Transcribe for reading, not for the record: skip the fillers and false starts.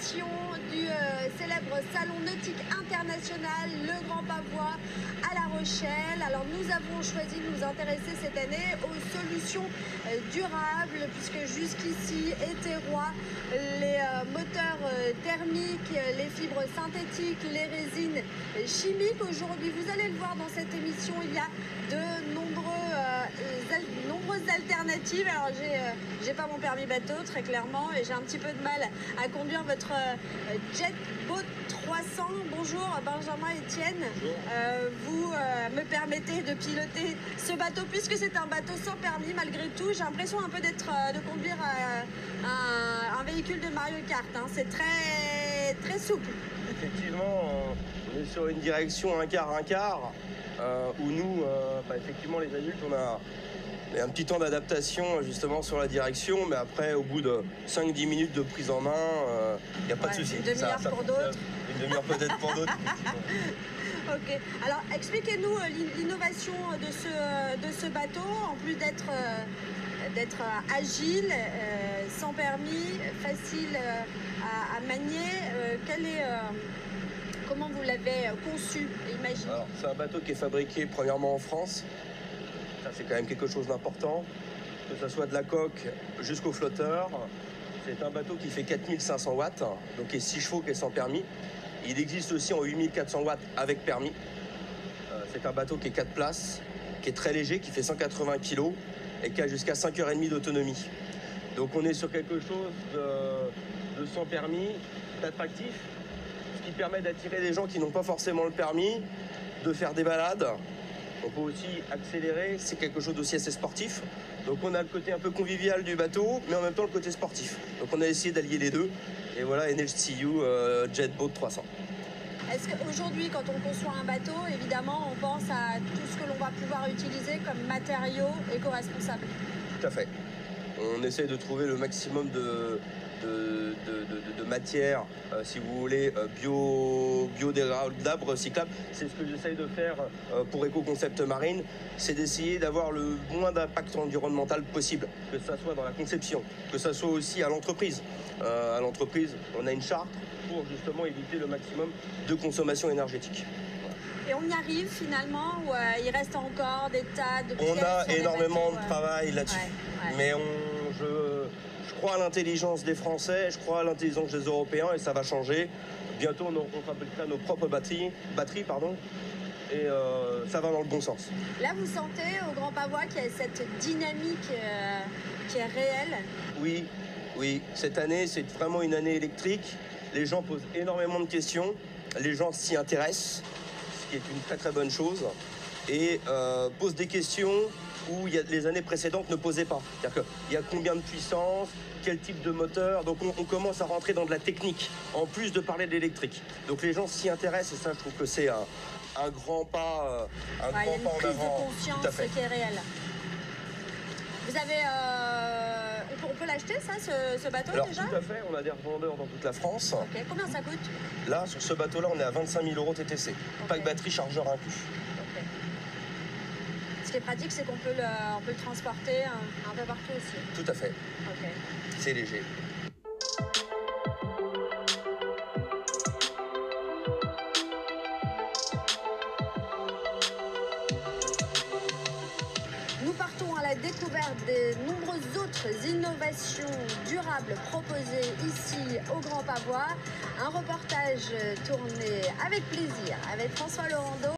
édition du célèbre Salon Nautique International, le Grand Pavois à La Rochelle. Alors nous avons choisi de nous intéresser cette année aux solutions durables, puisque jusqu'ici étaient rois les moteurs thermiques, les fibres synthétiques, les résines chimiques. Aujourd'hui, vous allez le voir dans cette émission, il y a de nombreuses alternatives. Alors j'ai pas mon permis bateau très clairement et j'ai un petit peu de mal à conduire votre Jetboat 300. Bonjour Benjamin Etienne. Vous me permettez de piloter ce bateau puisque c'est un bateau sans permis malgré tout. J'ai l'impression un peu de conduire un véhicule de Mario Kart, hein. C'est très souple. Effectivement, on est sur une direction un quart, où nous, effectivement les adultes, on a un petit temps d'adaptation justement sur la direction, mais après au bout de 5-10 minutes de prise en main, il n'y a pas de souci. Une demi-heure pour d'autres. Une demi-heure peut-être pour d'autres. Ok, alors expliquez-nous l'innovation de ce bateau, en plus d'être agile, sans permis, facile à manier. Comment vous l'avez conçu et imaginé? Alors, c'est un bateau qui est fabriqué premièrement en France. Ça, c'est quand même quelque chose d'important. Que ce soit de la coque jusqu'au flotteur. C'est un bateau qui fait 4500 watts, donc qui est 6 chevaux, qui est sans permis. Il existe aussi en 8400 watts avec permis. C'est un bateau qui est 4 places, qui est très léger, qui fait 180 kg et qui a jusqu'à 5h30 d'autonomie. Donc on est sur quelque chose de sans permis, d'attractif, ce qui permet d'attirer des gens qui n'ont pas forcément le permis, de faire des balades. On peut aussi accélérer, c'est quelque chose d'aussi assez sportif. Donc on a le côté un peu convivial du bateau, mais en même temps le côté sportif. Donc on a essayé d'allier les deux. Et voilà, NHTU Jetboat 300. Est-ce qu'aujourd'hui, quand on conçoit un bateau, évidemment, on pense à tout ce que l'on va pouvoir utiliser comme matériaux éco-responsables? Tout à fait. On essaie de trouver le maximum de matières, si vous voulez, biodégradables, recyclables. C'est ce que j'essaye de faire pour Eco-Concept Marine, c'est d'essayer d'avoir le moins d'impact environnemental possible, que ça soit dans la conception, que ça soit aussi à l'entreprise. À l'entreprise, on a une charte pour justement éviter le maximum de consommation énergétique. Et on y arrive finalement, ou il reste encore des tas de pièces? On a énormément de bateaux, travail là-dessus, mais je crois à l'intelligence des Français, je crois à l'intelligence des Européens et ça va changer. Bientôt, on fabriquera nos propres batteries, et ça va dans le bon sens. Là, vous sentez au Grand Pavois qu'il y a cette dynamique qui est réelle? Oui. Cette année, c'est vraiment une année électrique. Les gens posent énormément de questions, les gens s'y intéressent, ce qui est une très bonne chose, et posent des questions où les années précédentes ne posaient pas. C'est-à-dire qu'il y a combien de puissance, quel type de moteur, donc on commence à rentrer dans de la technique, en plus de parler de l'électrique. Donc les gens s'y intéressent, et ça, je trouve que c'est un grand pas, en avant. Il y a une prise de conscience qui est réelle. Vous avez... on peut l'acheter, ça, ce bateau? Alors, déjà? Tout à fait, on a des revendeurs dans toute la France. Ok, combien ça coûte? Là, sur ce bateau-là, on est à 25 000 € TTC. Okay. Pack batterie, chargeur inclus. Okay. Ce qui est pratique, c'est qu'on peut le transporter un peu partout aussi. Tout à fait. Okay. C'est léger. Nous partons à la découverte des nombreuses autres innovations durables proposées ici au Grand Pavois. Un reportage tourné avec plaisir avec François Laurando.